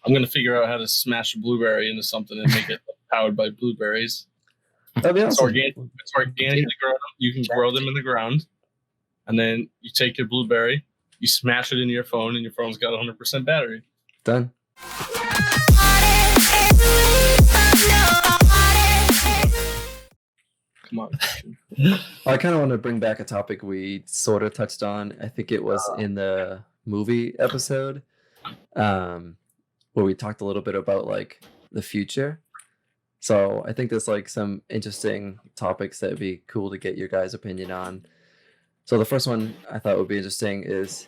I'm gonna figure out how to smash a blueberry into something and make it powered by blueberries. That'd be awesome. It's organically grown. You can grow them in the ground, and then you take your blueberry, you smash it into your phone, and your phone's got 100% battery. Done. Come on. I kind of want to bring back a topic we sort of touched on. I think it was in the movie episode, where we talked a little bit about like the future. So I think there's like some interesting topics that'd be cool to get your guys' opinion on. So the first one I thought would be interesting is,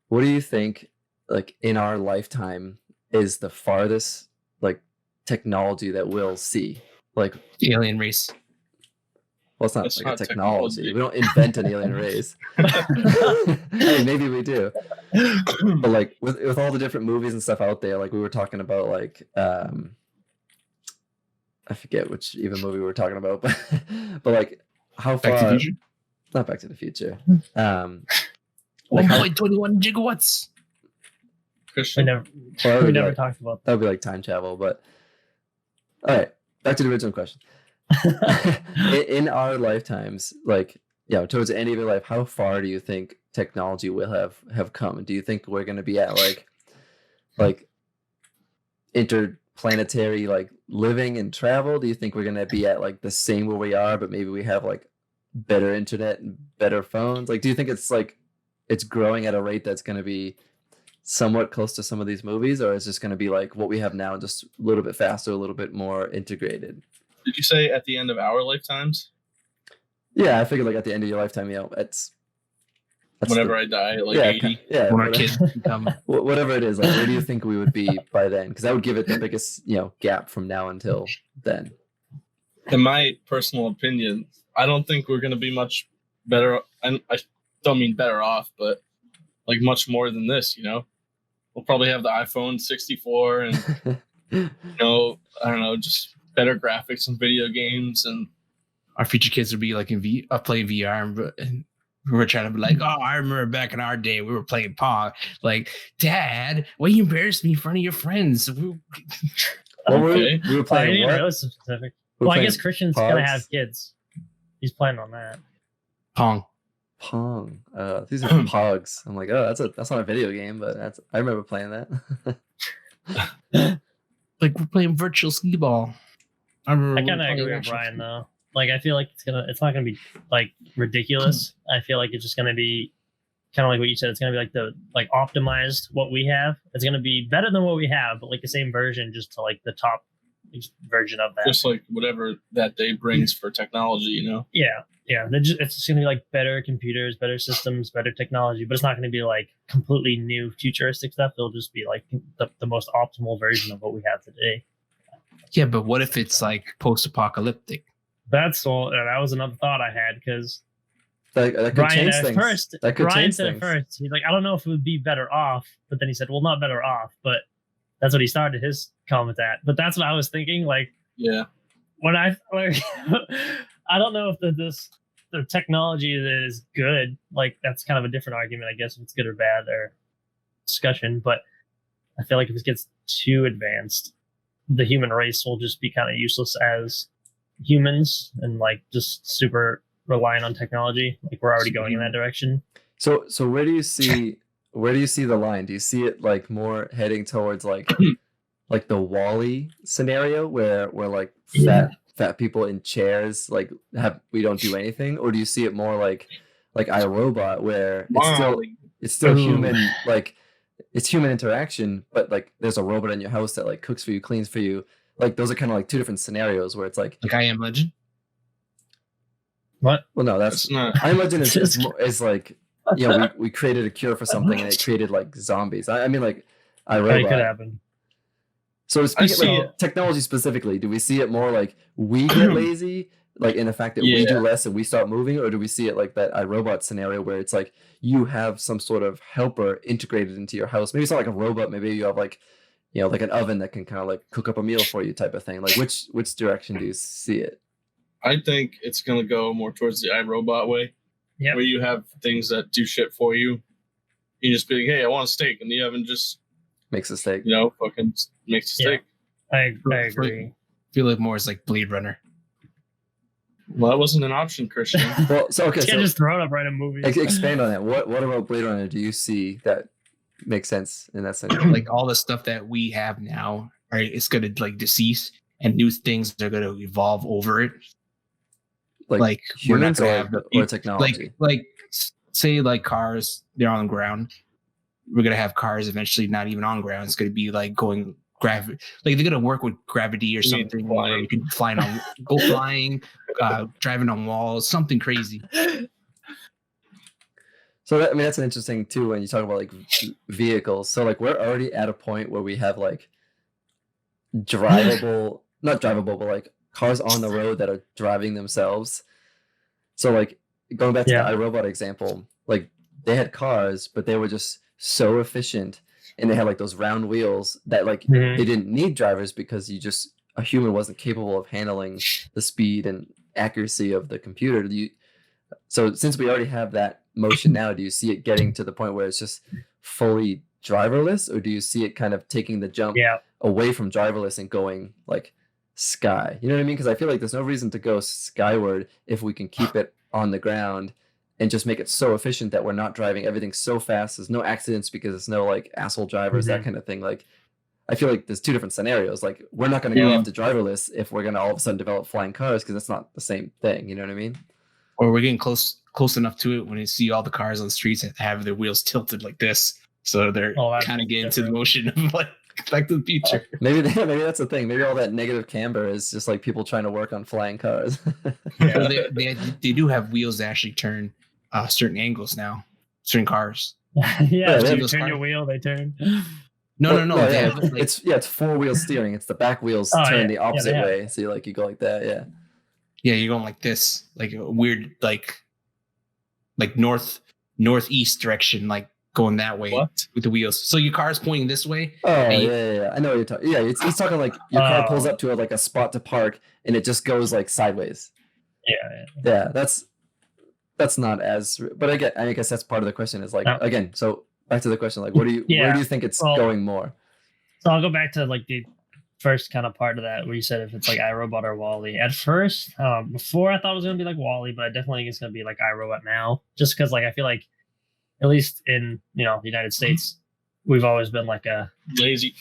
what do you think, like in our lifetime, is the farthest like technology that we'll see? Like the alien race. Well, it's not like a technology. We don't invent an alien race. Hey, maybe we do. But like with all the different movies and stuff out there, like we were talking about, like I forget which even movie we were talking about, but like how far? Back to the Future? Not Back to the Future. Like 1.21 gigawatts. We never talked about that. That would be like time travel, but all right. Back to the original question. In our lifetimes, like towards the end of your life, how far do you think technology will have come? And do you think we're going to be at like interplanetary like living and travel? Do you think we're going to be at like the same where we are, but maybe we have like better internet and better phones? Like, do you think it's like it's growing at a rate that's going to be somewhat close to some of these movies, or is this going to be like what we have now, just a little bit faster, a little bit more integrated? Did you say at the end of our lifetimes? Yeah, I figured like at the end of your lifetime, that's whenever I die, like 80. Yeah, when our kids become whatever it is. Like, where do you think we would be by then? Because that would give it the biggest gap from now until then. In my personal opinion, I don't think we're going to be much better. And I don't mean better off, but like much more than this. We'll probably have the iPhone 64 and I don't know, just better graphics and video games, and our future kids would be like playing VR, and we were trying to be like, oh, I remember back in our day we were playing Pong. Like, Dad, why you embarrass me in front of your friends? We were playing what? Really specific. Well, I guess Christian's gonna have kids. He's planning on that. Pong. These are Pogs. I'm like, oh, that's not a video game, but I remember playing that. Like we're playing virtual skee ball. I kind of agree with Brian though. Like I feel like it's not gonna be like ridiculous. I feel like it's just gonna be kind of like what you said. It's gonna be like the optimized what we have. It's gonna be better than what we have, but like the same version, just to like the top version of that. Just like whatever that day brings for technology, Yeah. It's just gonna be like better computers, better systems, better technology, but it's not gonna be like completely new futuristic stuff. It'll just be like the most optimal version of what we have today. Yeah, but what if it's like post-apocalyptic? That's all. That was another thought I had, because that could Brian change at things. first, That could Brian change said things. at first, he's like, I don't know if it would be better off, but then he said, well, not better off, but that's what he started his comment at. But that's what I was thinking. Like, yeah, when I don't know if the technology is good. Like, that's kind of a different argument, I guess, if it's good or bad or discussion. But I feel like if it gets too advanced, the human race will just be kind of useless as humans and like just super reliant on technology. Like we're already going in that direction. So where do you see the line? Do you see it like more heading towards like the WALL-E scenario where like fat people in chairs we don't do anything, or do you see it more like iRobot where it's still human, like it's human interaction, but like there's a robot in your house that like cooks for you, cleans for you? Like those are kind of like two different scenarios where it's like I Am Legend. What? Well, no, that's not. I Am Legend is like we created a cure for something and it created like zombies. I mean like iRobot. It could happen. So speaking like technology specifically, do we see it more like we get lazy, like in the fact that we do less and we start moving, or do we see it like that iRobot scenario where it's like you have some sort of helper integrated into your house? Maybe it's not like a robot, maybe you have like like an oven that can kind of like cook up a meal for you type of thing. Like which direction do you see it? I think it's going to go more towards the iRobot way, where you have things that do shit for you. You just be like, hey, I want a steak, and the oven just makes a steak. You know, fucking makes a Yeah. steak. I agree. feel like more is like Blade Runner. Well, that wasn't an option, Christian. Well, so okay, You can't so just throw it up right in movies. expand on that. What about Blade Runner do you see that makes sense in that sense? Like all the stuff that we have now, right? It's gonna like decease, and new things are gonna evolve over it. Like we're not humans gonna or, have or technology? say like cars, they're on the ground. We're gonna have cars eventually not even on ground. It's gonna be like going gravity. Like they're gonna work with gravity or You mean something. Where flying. you can go flying, driving on walls, something crazy. So that, I mean, that's an interesting too when you talk about like vehicles. So like we're already at a point where we have like drivable, not drivable, but like cars on the road that are driving themselves. So like going back to Yeah. the iRobot example, like they had cars, but they were just so efficient, and they had like those round wheels that like Mhm. they didn't need drivers because a human wasn't capable of handling the speed and accuracy of the computer. So since we already have that motion now, do you see it getting to the point where it's just fully driverless, or do you see it kind of taking the jump Yeah. away from driverless and going like sky? You know what I mean? Because I feel like there's no reason to go skyward if we can keep it on the ground and just make it so efficient that we're not driving everything so fast. There's no accidents because there's no like asshole drivers, that kind of thing. Like I feel like there's two different scenarios. Like we're not going to go Yeah. off to driverless if we're going to all of a sudden develop flying cars, because that's not the same thing. You know what I mean? Or we're getting close enough to it when you see all the cars on the streets that have their wheels tilted like this, so they're Oh, that's kind of getting to the different. motion of like Back to the Future. Maybe that's the thing. Maybe all that negative camber is just like people trying to work on flying cars. Well, they do have wheels that actually turn certain angles now, certain cars. yeah. Yeah, If they you have- turn your wheel, they turn. No. They yeah, have, like, it's 4-wheel steering. It's the back wheels Oh, turn yeah. the Yeah, opposite they have- way. So you go like that. Yeah. yeah, you're going like this, like a weird like northeast direction, like going that way What? with the wheels. So your car's pointing this way. Oh And yeah. I know what you're talking. Yeah, he's talking like your car pulls Oh. up to like a spot to park, and it just goes like sideways. Yeah. Yeah, that's not as. But again, I guess that's part of the question. Is like No. again. So back to the question, like, where do Yeah, you think it's well- going more? So I'll go back to like the first kind of part of that where you said if it's like iRobot or Wall-E. At first, before I thought it was gonna be like Wall-E, but I definitely think it's gonna be like iRobot now. Just because like I feel like at least in the United States, we've always been like a Lazy.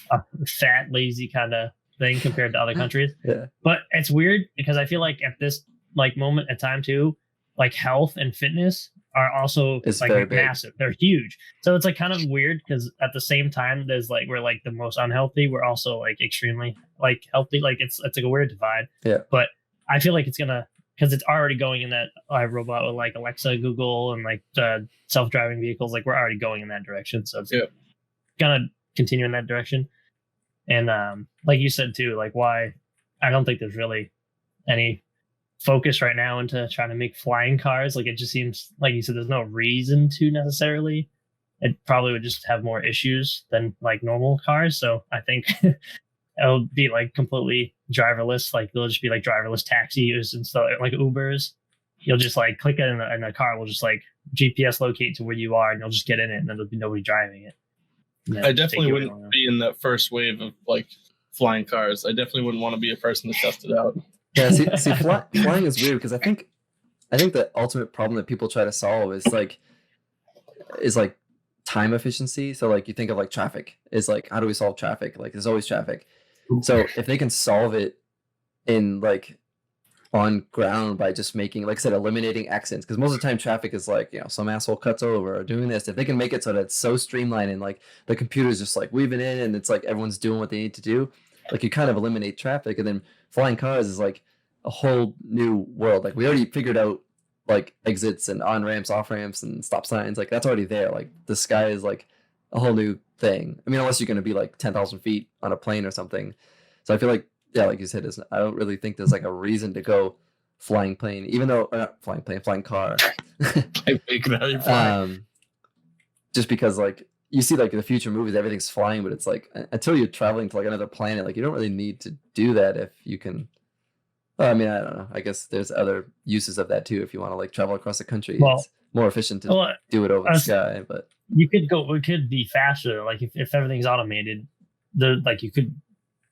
fat, lazy kind of thing compared to other countries. Yeah. But it's weird because I feel like at this like moment in time too, like health and fitness are also It's like very big. massive. They're huge. So it's like kind of weird because at the same time there's like we're like the most unhealthy. We're also like extremely like healthy. Like it's like a weird divide. Yeah. But I feel like it's gonna because it's already going in that iRobot with like Alexa, Google, and like the self-driving vehicles. Like we're already going in that direction. So it's Yeah. gonna continue in that direction. And like you said too, like why I don't think there's really any focus right now into trying to make flying cars. Like it just seems like you said, there's no reason to necessarily. It probably would just have more issues than like normal cars. So I think it'll be like completely driverless. Like they'll just be like driverless taxis and stuff like Ubers. You'll just like click it and the car will just like GPS locate to where you are and you'll just get in it and then there'll be nobody driving it. And then I take definitely you wouldn't around. be in that first wave of like flying cars. I definitely wouldn't want to be a person to test it out. Yeah, see flying is weird because I think the ultimate problem that people try to solve is like time efficiency. So like you think of like traffic is like, how do we solve traffic? Like there's always traffic. So if they can solve it in like on ground by just making, like I said, eliminating accidents, because most of the time traffic is like, some asshole cuts over or doing this. If they can make it so that it's so streamlined and like the computer's just like weaving in and it's like everyone's doing what they need to do, like you kind of eliminate traffic. And then flying cars is like a whole new world. Like we already figured out like exits and on ramps, off ramps, and stop signs. Like that's already there. Like the sky is like a whole new thing. I mean, unless you're going to be like 10,000 feet on a plane or something. So I feel like, yeah, like you said, I don't really think there's like a reason to go flying plane, even though not flying plane, flying car. Just because like you see like the future movies, everything's flying, but it's like until you're traveling to like another planet, like you don't really need to do that if you can. I mean, I don't know. I guess there's other uses of that too. If you want to like travel across the country, Well, it's more efficient to Well, do it over I the was- sky. But you could go. It could be faster. Like if everything's automated, like you could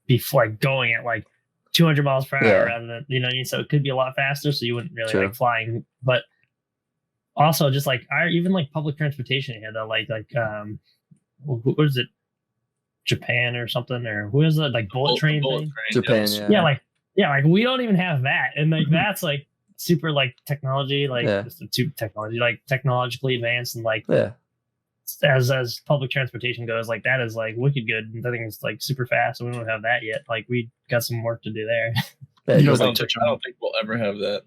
be like going at like 200 miles per hour Yeah. rather than what I mean. So it could be a lot faster. So you wouldn't really True. like flying, but also just like even like public transportation here though, like what is it? Japan or something, or who is it? Like bullet train thing? Japan, Yeah, like we don't even have that, and like that's like super like technology, like Yeah. just technology, like technologically advanced, and like Yeah. as public transportation goes, like that is like wicked good. I think it's like super fast, and we don't have that yet. Like we got some work to do there, Yeah, You it know, goes I like don't think we'll ever have that.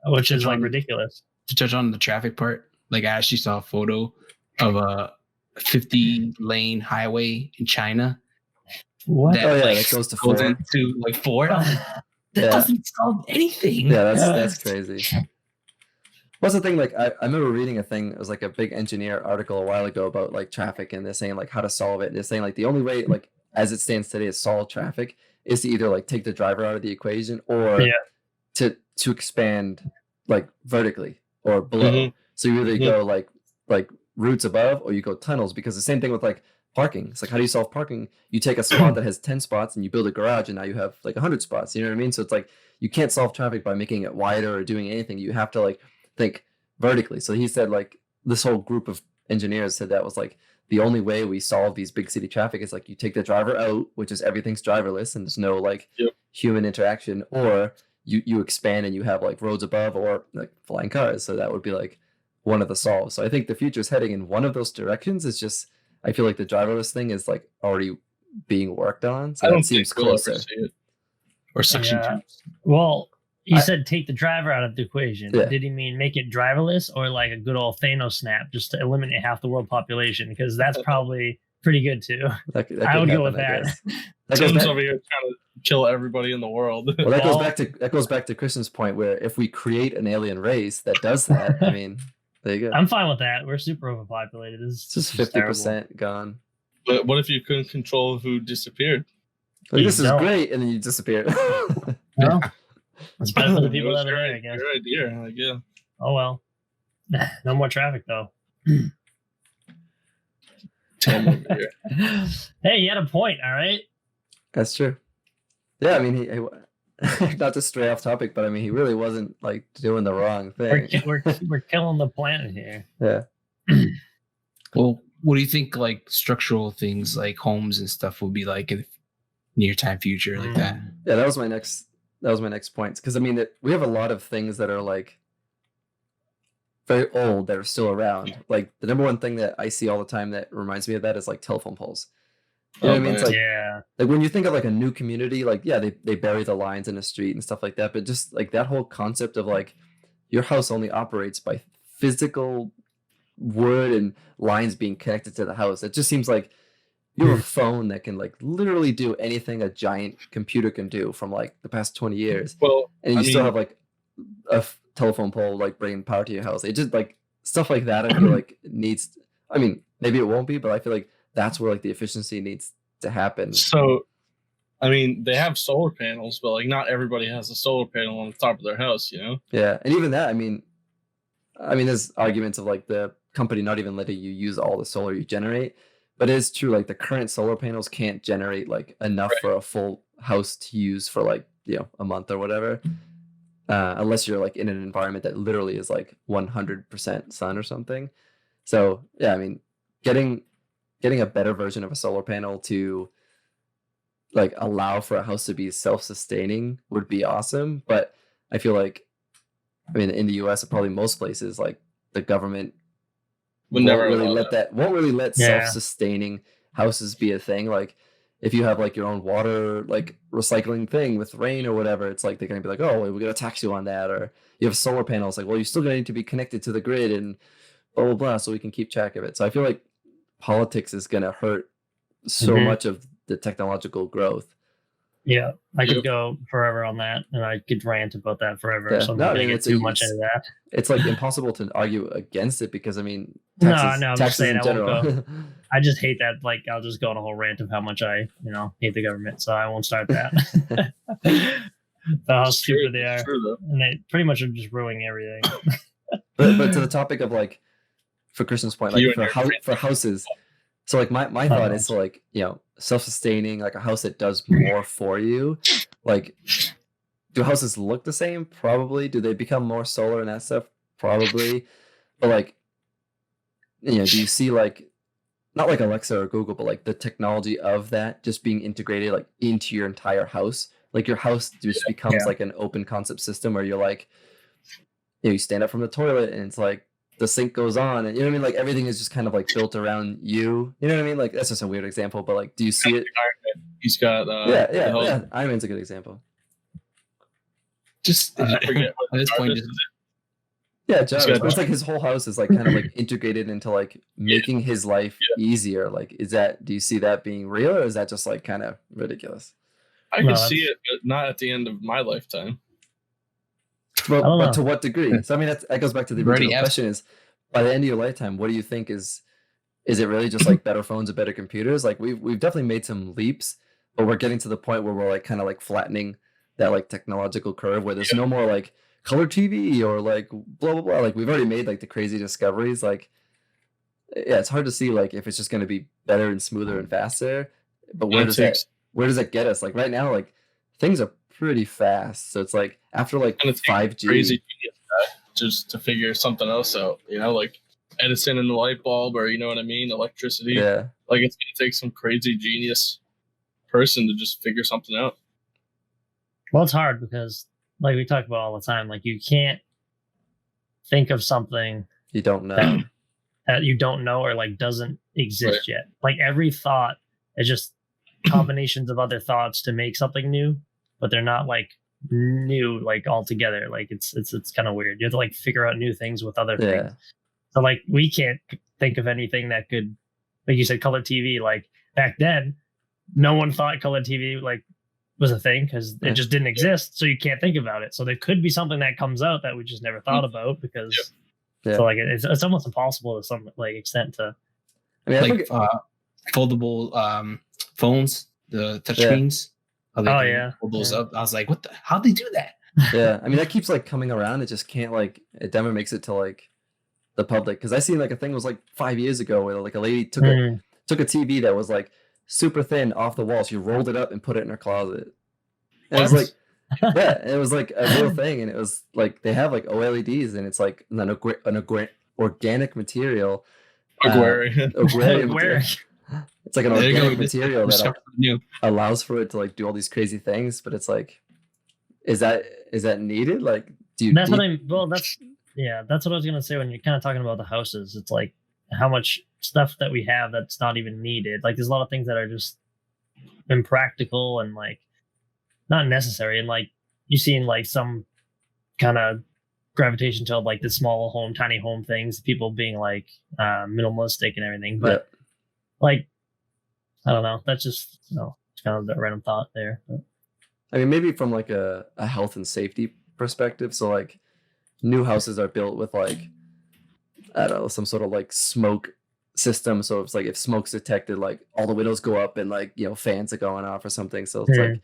which is like on- ridiculous. To touch on the traffic part, like I actually saw a photo of a 50-lane highway in China What? that Oh, yeah, like that goes to goes 4. into like 4. That Yeah. doesn't solve anything. Yeah, that's crazy. What's the thing? Like, I remember reading a thing. It was like a big engineer article a while ago about like traffic, and they're saying like how to solve it. They're saying like the only way, like as it stands today, to solve traffic is to either like take the driver out of the equation or Yeah. to expand like vertically or below. Mhm. So you either Mhm. go like routes above or you go tunnels, because the same thing with like parking. It's like, how do you solve parking? You take a spot that has 10 spots and you build a garage, and now you have like 100 spots. You know what I mean? So it's like you can't solve traffic by making it wider or doing anything. You have to like think vertically. So he said like this whole group of engineers said that was like the only way we solve these big city traffic is like you take the driver out, which is everything's driverless and there's no like Yep. human interaction, or you expand and you have like roads above or like flying cars. So that would be like one of the solves. So I think the future is heading in one of those directions. It's just I feel like the driverless thing is like already being worked on. So I that don't seems think we'll ever closer. see it. Or suction Yeah. tubes. Well, he I- said take the driver out of the equation. Yeah. Did he mean make it driverless, or like a good old Thanos snap just to eliminate half the world population? Because that's probably pretty good too. That I could would go happen, with I that. guess. That goes Tim's back- over here trying to kill everybody in the world. Well, that goes Well- back to Christian's point, where if we create an alien race that does that, I mean, there you go. I'm fine with that. We're super overpopulated. It's just 50% gone. But what if you couldn't control who disappeared? Like, You this is don't. great, and then you disappear. Well, it's better for the It people was that are there, I guess. your idea. Like, yeah. Oh well. No more traffic though. Tim over here. Hey, you had a point. All right. That's true. Yeah, I mean, he not to stray off topic, but I mean, he really wasn't like doing the wrong We're, thing. we're killing the planet here. Yeah. Well, what do you think like structural things like homes and stuff will be like in the near time future like that? Yeah, that was my next point, because I mean we have a lot of things that are like very old that are still around. Like the number one thing that I see all the time that reminds me of that is like telephone poles. You know what I mean? It's like Yeah. like when you think of like a new community, like yeah, they bury the lines in the street and stuff like that, but just like that whole concept of like your house only operates by physical wood and lines being connected to the house. It just seems like you have a phone that can like literally do anything a giant computer can do from like the past 20 years, Well, and you I still mean- have like a telephone pole like bringing power to your house. It just like stuff like that. I feel like needs. I mean, maybe it won't be, but I feel like that's where like the efficiency needs to happen. so I mean, they have solar panels, but like not everybody has a solar panel on the top of their house. You know. Yeah, and even that, I mean, there's arguments of like the company not even letting you use all the solar you generate, but it is true like the current solar panels can't generate like enough for a full house to use for like a month or whatever, unless you're like in an environment that literally is like 100% sun or something. So yeah, I mean, getting a better version of a solar panel to like allow for a house to be self-sustaining would be awesome, but I feel like, I mean, in the U.S. and probably most places, like the government Would never won't really allow let that. won't really let Yeah. self-sustaining houses be a thing. Like if you have like your own water like recycling thing with rain or whatever, it's like they're gonna be like, oh, we're gonna tax you on that. Or you have solar panels, like, well, you're still gonna need to be connected to the grid and blah blah blah, so we can keep track of it. So I feel like politics is gonna hurt so Mhm. much of the technological growth. Yeah. I could Yep. go forever on that, and I could rant about that forever. Yeah. So I'm No, not I gonna mean, get it's too much into that. It's like impossible to argue against it because I mean, No, taxes, no, I'm just taxes saying in I won't general. I just hate that. Like, I'll just go on a whole rant of how much I, hate the government. So I won't start that. How It's true, stupid they it's are, true, though. and they pretty much are just ruining everything. but to the topic of like for Christian's point, You like and your for houses. So like my thought is like, you know, self-sustaining, like a house that does more for you. Like, do houses look the same? Probably. Do they become more solar and that stuff? Probably. But like, you know, do you see like not like Alexa or Google, but like the technology of that just being integrated like into your entire house? Like your house just becomes like an open concept system where you're like, you know, you stand up from the toilet and it's like the sink goes on, and you know what I mean? Like everything is just kind of like built around you. You know what I mean? Like that's just a weird example, but like, do you see it? He's got Yeah. Iron Man's a good example. Just I forget at this point, just, Yeah, Jarvis. got- But it's like his whole house is like kind of like integrated into like making his life easier. Like, do you see that being real, or is that just like kind of ridiculous? I No, can see it, but not at the end of my lifetime. But, I don't know. to what degree? So I mean, that goes back to the Already original have- question: is by the end of your lifetime, what do you think is it really just like better phones or better computers? Like we've definitely made some leaps, but we're getting to the point where we're like kind of like flattening that like technological curve where there's no more like color TV or like blah blah blah. Like we've already made like the crazy discoveries. Like yeah, it's hard to see like if it's just going to be better and smoother and faster. But where does that get us? Like right now, like things are pretty fast. So it's like after like And it's 5G. crazy genius guy just to figure something else out. You know, like Edison and the light bulb, or you know what I mean, electricity. Yeah. Like it's gonna take some crazy genius person to just figure something out. Well, it's hard because, like we talk about all the time, like you can't think of something You don't know. that you don't know or like doesn't exist yet. Like every thought is just combinations of other thoughts to make something new, but they're not like new like altogether. Like it's kind of weird. You have to like figure out new things with other Yeah. things. So like we can't think of anything that could, like you said, color TV. Like back then, no one thought color TV like was a thing because it just didn't exist. So you can't think about it. So there could be something that comes out that we just never thought about because Yeah. so like it's almost impossible to some like extent to. I mean, I like think foldable phones, the touch Yeah. screens. How they Oh, can yeah. fold those Yeah. up. I was like, what the? How'd they do that? yeah, I mean that keeps like coming around. It just can't like it never makes it to like the public. Because I seen like a thing was like 5 years ago where like a lady took a TV that was like super thin off the wall. She rolled it up and put it in her closet. And it was like yeah, it was like a real thing, and it was like they have like OLEDs, and it's like an organic material. Aquarium. Agrarian Where material. It's like an There you go. organic material that Discover something new. allows for it to like do all these crazy things, but it's like, is that needed? Like, do you? that's do what you- I'm. Well, that's what I was gonna say when you're kind of talking about the houses. It's like how much stuff that we have that's not even needed. Like there's a lot of things that are just impractical and like not necessary. And like you seen like some kind of gravitation to like the small home, tiny home things, people being like minimalistic and everything. But like I don't know. That's just it's kind of a random thought there. But. I mean, maybe from like a health and safety perspective. So like, new houses are built with like, I don't know, some sort of like smoke system. So it's like if smoke's detected, like all the windows go up and like fans are going off or something. So it's like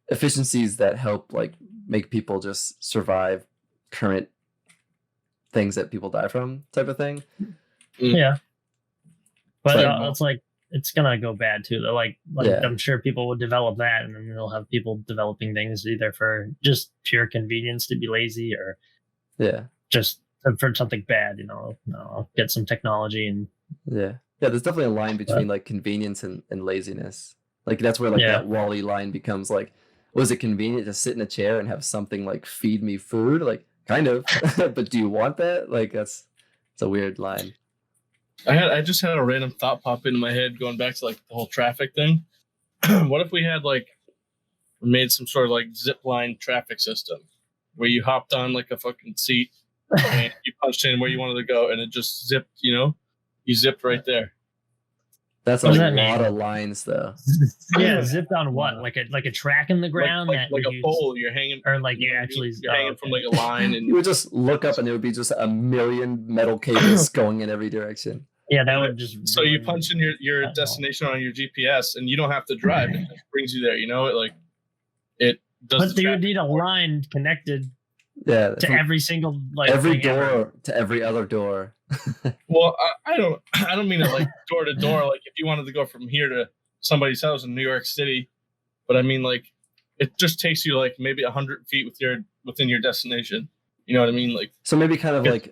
efficiencies that help like make people just survive current things that people die from, type of thing. Yeah. But So- it's like it's gonna go bad too. Though. Like Yeah. I'm sure people will develop that, and then they'll have people developing things either for just pure convenience to be lazy, or Yeah. just for something bad. Get some technology and Yeah. There's definitely a line between like convenience and laziness. Like that's where like Yeah. that Wall-E line becomes like, was it convenient to sit in a chair and have something like feed me food? Like kind of, but do you want that? Like it's a weird line. I just had a random thought pop into my head going back to like the whole traffic thing. What if we had like made some sort of like zip line traffic system where you hopped on like a fucking seat and you punched in where you wanted to go and it just zipped, you zipped right there. That's a What does that lot mean? of lines though. yeah, zipped on what? Like a track in the ground like that a you pole, you're hanging, or like you actually you're hanging from like a line and You would just look up and there would be just a million metal cables going in every direction. yeah, that would just so you ruin- punch in your I know. destination on your GPS and you don't have to drive. It just brings you there. It does. But the you would traffic. need a line connected Yeah. to from every single like every thing ever. door to every other door. Well, I don't mean it like door to door. Like if you wanted to go from here to somebody's house in New York City, but I mean like it just takes you like maybe 100 feet within your destination. You know what I mean? Like So maybe kind of It's-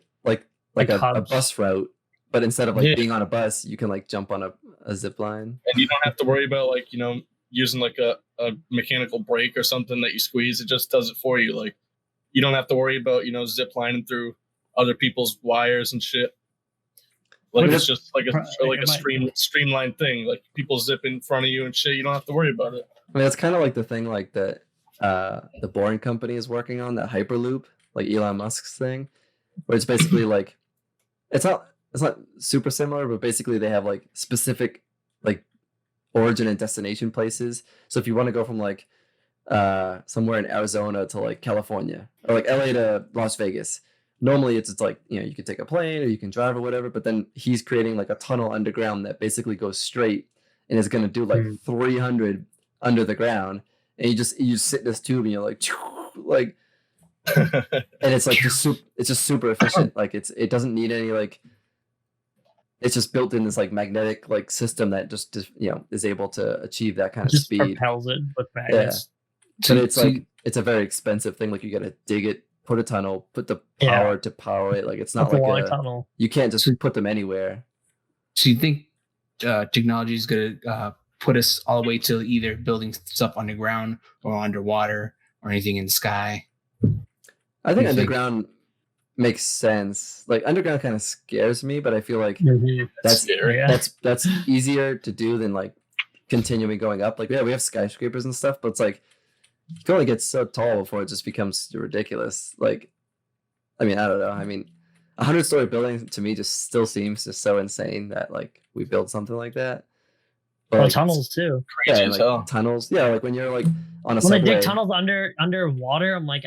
like a hubs. bus route, but instead of like Yeah. being on a bus, you can like jump on a zip line. and you don't have to worry about like using like a mechanical brake or something that you squeeze. It just does it for you. Like you don't have to worry about zip lining through other people's wires and shit. Like But it's just like it might- streamlined thing. Like people zip in front of you and shit. You don't have to worry about it. I mean, that's kind of like the thing like that the Boring Company is working on, that Hyperloop, like Elon Musk's thing, where it's basically like it's not super similar, but basically they have like specific like origin and destination places. So if you want to go from like somewhere in Arizona to like California, or like LA to Las Vegas, normally it's like you can take a plane or you can drive or whatever, but then he's creating like a tunnel underground that basically goes straight and is going to do like 300 under the ground, and you sit in this tube and you're like and it's like it's just super efficient. Like it doesn't need any like, it's just built in this like magnetic like system that just is able to achieve that kind of just speed. propels it with magnets. But it's like it's a very expensive thing. Like you got to dig it, put a tunnel, put the power to power it. Like it's not It's a like long tunnel. you can't just put them anywhere. So you think technology is going to put us all the way to either building stuff underground or underwater or anything in the sky? I think You think? underground makes sense. Like underground kind of scares me, but I feel like Mhm. that's scary. Yeah. that's easier to do than like continuing going up. Like we have skyscrapers and stuff, but it's like you can only get so tall before it just becomes ridiculous. Like, I mean, I don't know. I mean, 100-story building to me just still seems just so insane that like we build something like that. But Well, like, tunnels too. Crazy yeah, as like hell. tunnels. Yeah, like when you're like on a When they subway. dig tunnels underwater, I'm like,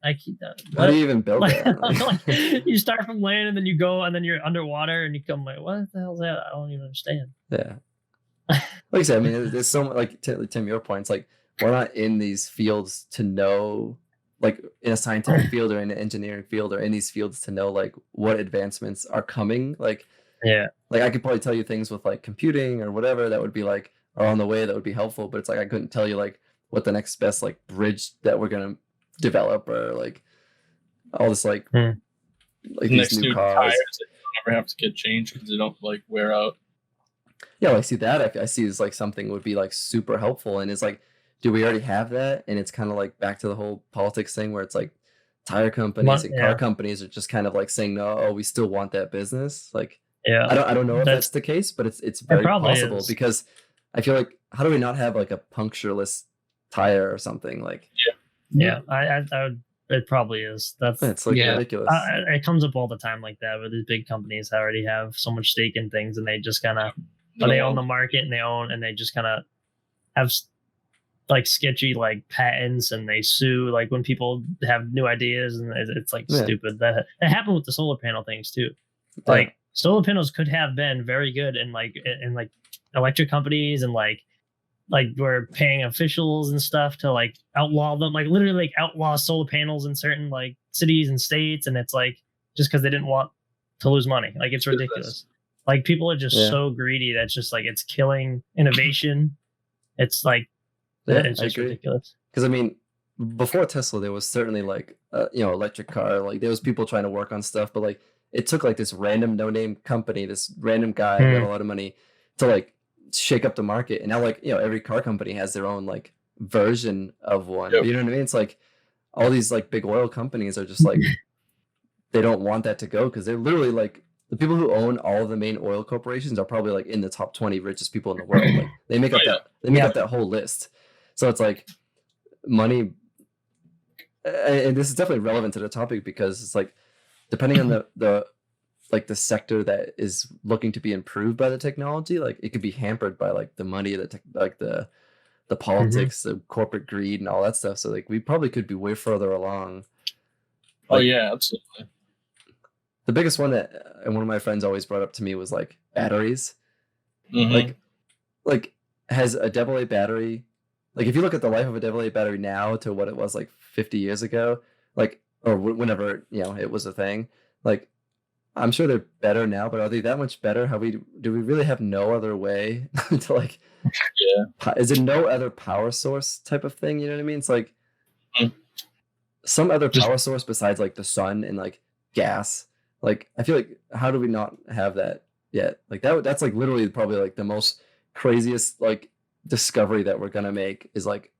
I keep that. How do you even build Like, that? like, you start from land and then you go and then you're underwater and you come like, what the hell's that? I don't even understand. Yeah. Like I said, I mean, there's so much, like Tim, your points, like we're not in these fields to know, like in a scientific field or in an engineering field or in these fields to know like what advancements are coming. Like Yeah. I could probably tell you things with like computing or whatever that would be like are on the way that would be helpful, but it's like I couldn't tell you like what the next best like bridge that we're gonna develop or like all this like Hmm. like Next these new new cars. tires that you never have to get changed because they don't like wear out. Yeah, like see that I see as like something would be like super helpful, and it's like, do we already have that? And it's kind of like back to the whole politics thing where it's like tire companies and car Yeah. companies are just kind of like saying no, oh, we still want that business. Like Yeah. I don't know if That's- that's the case, but it's very probably possible is. because I feel like how do we not have like a punctureless tire or something? Like Yeah. I would. It probably is. That's. it's like Yeah. ridiculous. It comes up all the time like that, where these big companies already have so much stake in things, and they just kind of they own the market, and they just kind of have like sketchy like patents, and they sue like when people have new ideas, and it's like Yeah. stupid. That it happened with the solar panel things too. Like solar panels could have been very good in like electric companies, and like we're paying officials and stuff to like outlaw them, like literally like outlaw solar panels in certain like cities and states, and it's like just because they didn't want to lose money. Like it's ridiculous. Like people are just Yeah. so greedy that's just like it's killing innovation. It's like Yeah, it's I just agree. ridiculous. Because I mean, before Tesla, there was certainly like electric car. Like there was people trying to work on stuff, but like it took like this random no-name company, this random guy who had a lot of money to like shake up the market. And now like every car company has their own like version of one. Yep. You know what I mean? It's like all these like big oil companies are just like they don't want that to go because they're literally like the people who own all of the main oil corporations are probably like in the top 20 richest people in the world. Like they make up Oh, yeah. up that whole list. So it's like money, and this is definitely relevant to the topic because it's like depending on the sector that is looking to be improved by the technology, like it could be hampered by like the money, the politics, the corporate greed, and all that stuff. So like we probably could be way further along. Oh Like, yeah, absolutely. the biggest one that one of my friends always brought up to me was like batteries. Mhm. Like has a AA battery, like if you look at the life of a AA battery now to what it was like 50 years ago, like or whenever it was a thing, like I'm sure they're better now, but are they that much better? Do we really have no other way to like? Yeah. Is it no other power source type of thing? You know what I mean? It's like Mm. some other Just- power source besides like the sun and like gas. Like I feel like how do we not have that yet? Like that's like literally probably like the most craziest like discovery that we're gonna make is like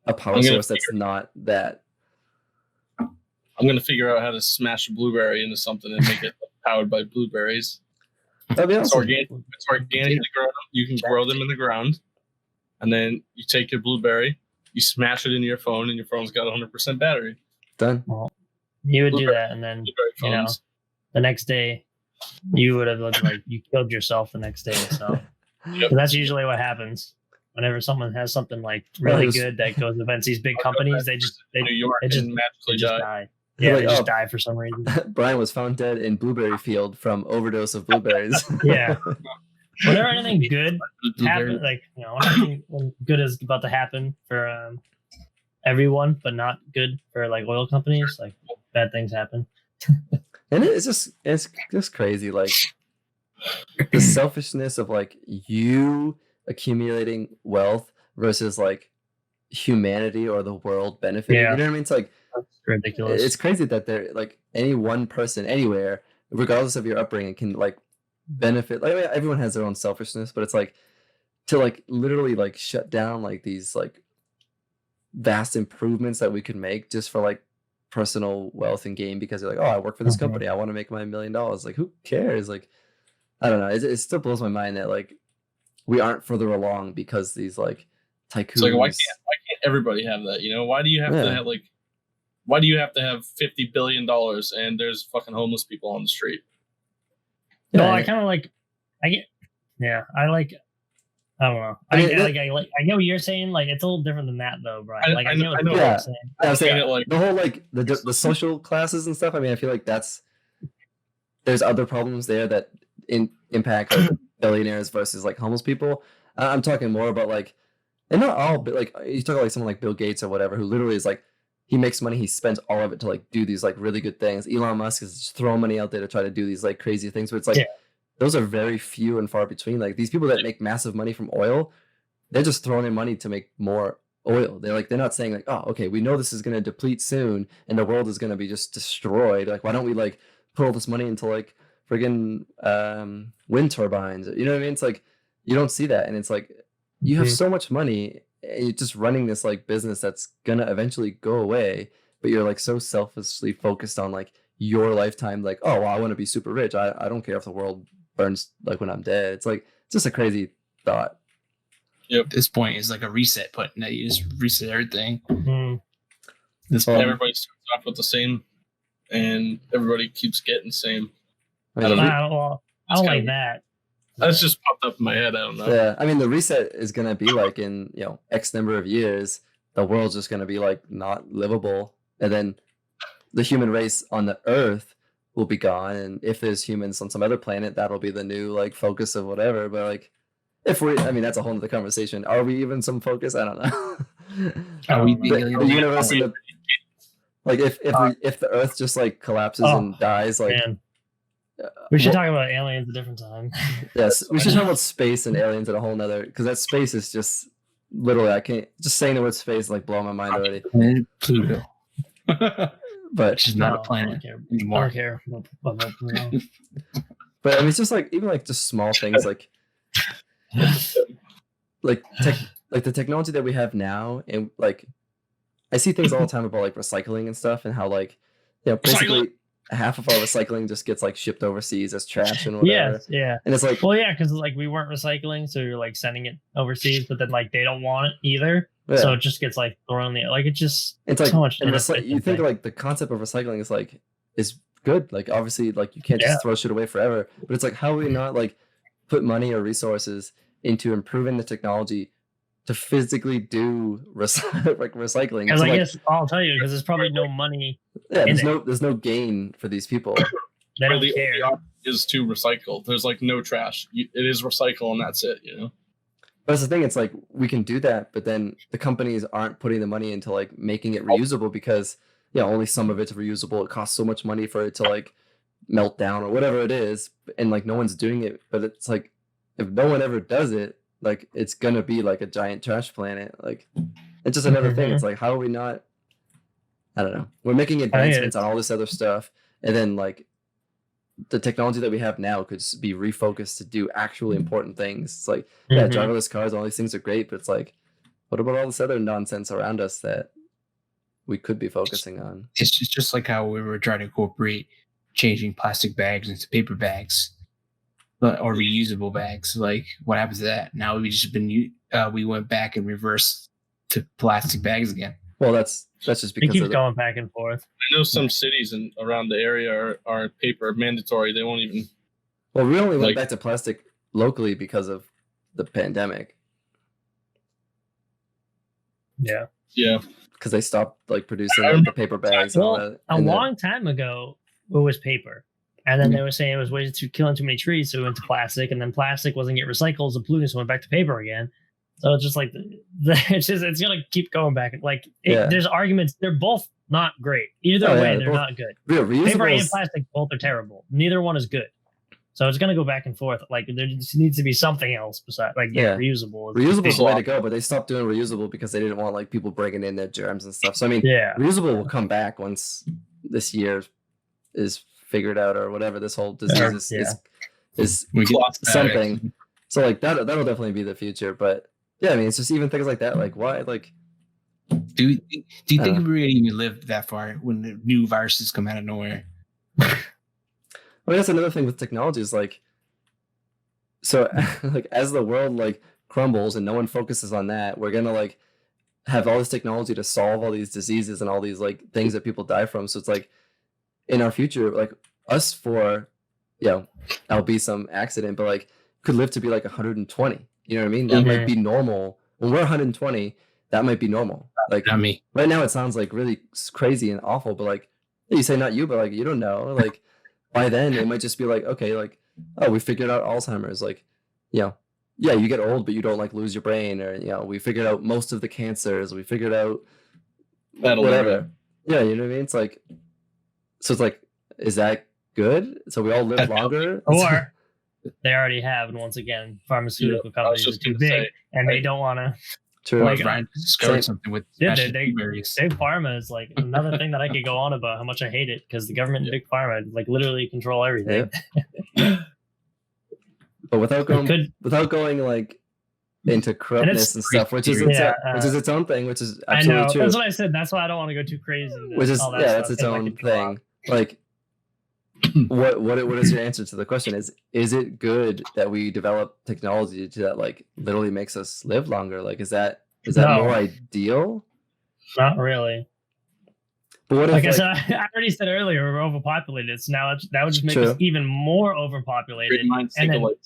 a power I'm gonna source that's not that. I'm gonna figure out how to smash a blueberry into something and make it powered by blueberries. That'd be It's awesome. organically grown. You can grow them in the ground, and then you take your blueberry, you smash it into your phone, and your phone's got 100% battery. Done. You would do that, and then Blueberry you know, phones. the next day, you would have looked like you killed yourself the next day. So Yep. that's usually what happens whenever someone has something like really it was- good that goes against these big companies. They New York they just- and magically just die. die. Yeah, Like, they just oh. die for some reason. Brian was found dead in blueberry field from overdose of blueberries. Yeah. Whenever anything good Blueberry- happen, like when good is about to happen for everyone, but not good for like oil companies, like bad things happen. And it's just crazy, like the selfishness of like you accumulating wealth versus like humanity or the world benefiting. Yeah. You know what I mean? It's like It's ridiculous. it's crazy that they're like any one person anywhere, regardless of your upbringing, can like benefit. Like I mean, everyone has their own selfishness, but it's like to like literally like shut down like these like vast improvements that we could make just for like personal wealth and gain because you're like, oh, I work for this Mhm. company, I want to make my $1 million. Like, who cares? Like, I don't know. It still blows my mind that like we aren't further along because these like tycoons. It's like why can't everybody have that? You know, why do you have to Yeah. have like why do you have to have $50 billion and there's fucking homeless people on the street? Yeah, No, I and- kind of like. I get. Yeah, I like. I don't know. I I, mean, get, that- like. I get what you're saying. Like, it's a little different than that, though, Brian. Like, I get what I know. you're Yeah. saying. I was saying Saying it like the whole like the social classes and stuff. I mean, I feel like there's other problems there that impact like billionaires versus like homeless people. I'm talking more about like, and not all, but like you talk about like someone like Bill Gates or whatever, who literally is like he makes money, he spends all of it to like do these like really good things. Elon Musk is just throwing money out there to try to do these like crazy things, but it's like Yeah. those are very few and far between. Like these people that make massive money from oil, they're just throwing in money to make more oil. They're not saying like, oh, okay, we know this is gonna deplete soon and the world is gonna be just destroyed. Like, why don't we like put all this money into like friggin' wind turbines? You know what I mean? It's like you don't see that, and it's like you have Mhm. so much money, and you're just running this like business that's gonna eventually go away, but you're like so selfishly focused on like your lifetime. Like, oh, well, I want to be super rich. I don't care if the world burns like when I'm dead. It's like just a crazy thought. At this point, it's like a reset button that you just reset everything. Mm. This Well, point, everybody starts off with the same and everybody keeps getting the same. I I don't mean, know. I don't It's like kinda- that. That's just popped up in my head. I don't know. yeah, I mean the reset is gonna be like in X number of years, the world's just gonna be like not livable, and then the human race on the Earth will be gone, and if there's humans on some other planet, that'll be the new like focus of whatever. But like, I mean that's a whole other conversation. Are we even some focus? I don't know. are we The- being the alienated? universe and the like if the Earth just like collapses Oh, and dies, like Man, we should well, talk about aliens a different time. yes, we should talk about space and aliens at a whole nother because that space is just literally I can't just saying the word space is, like blowing my mind already. And Pluto, But which is not No, a I planet don't care. I anymore. don't care. but I mean it's just like even like just small things like like the technology that we have now, and like I see things all the time about like recycling and stuff and how like basically half of our recycling just gets like shipped overseas as trash and whatever. Yes, yeah. And it's like Well, yeah, because like we weren't recycling, so you're like sending it overseas, but then like they don't want it either, yeah. so it just gets like thrown there. Like it just It's like so much. and you inefficient think thing. like the concept of recycling is good. Like obviously like you can't Yeah. just throw shit away forever. But it's like how do we not like put money or resources into improving the technology to physically do like recycling? Because So, I like, guess I'll tell you because there's probably no money. yeah, in there's no gain for these people. They don't the care. only option is to recycle. There's like no trash. It is recycle and that's it. You know. But that's the thing. It's like we can do that, but then the companies aren't putting the money into like making it reusable because only some of it's reusable. It costs so much money for it to like meltdown or whatever it is, and like no one's doing it, but it's like if no one ever does it, like it's gonna be like a giant trash planet. Like it's just another thing. It's like, how are we not? I don't know. We're making advancements on all this other stuff, and then like the technology that we have now could be refocused to do actually important things. It's like, yeah, driverless cars, all these things are great, but it's like, what about all this other nonsense around us that we could be focusing on? It's just like how we were trying to incorporate changing plastic bags into paper bags or reusable bags. Like, what happens to that? Now we went back and reversed to plastic bags again. Well, that's just It because keeps going back and forth. I know some cities around the area are paper mandatory. They won't even. Well, we only went like- back to plastic locally because of the pandemic, Yeah. Yeah. because they stopped like producing I like, the remember- paper bags and all Well, that. a And then- long time ago, it was paper. And then they were saying it was way too killing too many trees, so we went to plastic. And then plastic wasn't get recycled, so polluting, so went back to paper again. So it's just like it's gonna keep going back. Like Yeah. there's arguments; they're both not great. Either Oh, yeah, way, they're they're both- not good. Yeah, Paper and reusables. plastic both are terrible. Neither one is good. So it's gonna go back and forth. Like there just needs to be something else besides Yeah. reusable. Reusable's the way to go, but they stopped doing reusable because they didn't want like people breaking in their germs and stuff. So I mean, Yeah. reusable will come back once this year is figured out or whatever. This whole disease is We get Cloth bags. something. So like that'll definitely be the future. But yeah, I mean, it's just even things like that. Like why? Like Do you think Uh. we're gonna even live that far when the new viruses come out of nowhere? I mean, that's another thing with technology is like, so like as the world like crumbles and no one focuses on that, we're gonna like have all this technology to solve all these diseases and all these like things that people die from. So it's like in our future, like us for, that'll be some accident, but like could live to be like 120. You know what I mean? That might be normal. When we're 120, that might be normal. Like Not me. right now, it sounds like really crazy and awful, but like you say not you, but like you don't know. Like by then, it might just be like, okay, like, oh, we figured out Alzheimer's. Like, yeah, you get old, but you don't like lose your brain, or we figured out most of the cancers. We figured out That'll whatever. never- Yeah, you know what I mean? It's like, so it's like, is that good? So we all live longer, Or they already have, and once again, pharmaceutical I was companies are just too gonna big, say, and they like- don't want to. true. like, Ryan discovered same- something with Yeah, mashed they- blueberries. Big pharma is like another thing that I could go on about how much I hate it because the government and big pharma like literally control everything. But without It going, could, like into corruptness and stuff, which is crazy. its own thing, which is I absolutely know. true. That's what I said. That's why I don't want to go too crazy. into Which is all that that's stuff, its 'cause I own could go off. thing. Like, what is your answer to the question? Is it good that we develop technology that like literally makes us live longer? Like, is that No. more ideal? Not really. But what if Like I like, said, I already said earlier, we're overpopulated. So now that would just make True. us even more Great overpopulated, minds and think then, alike.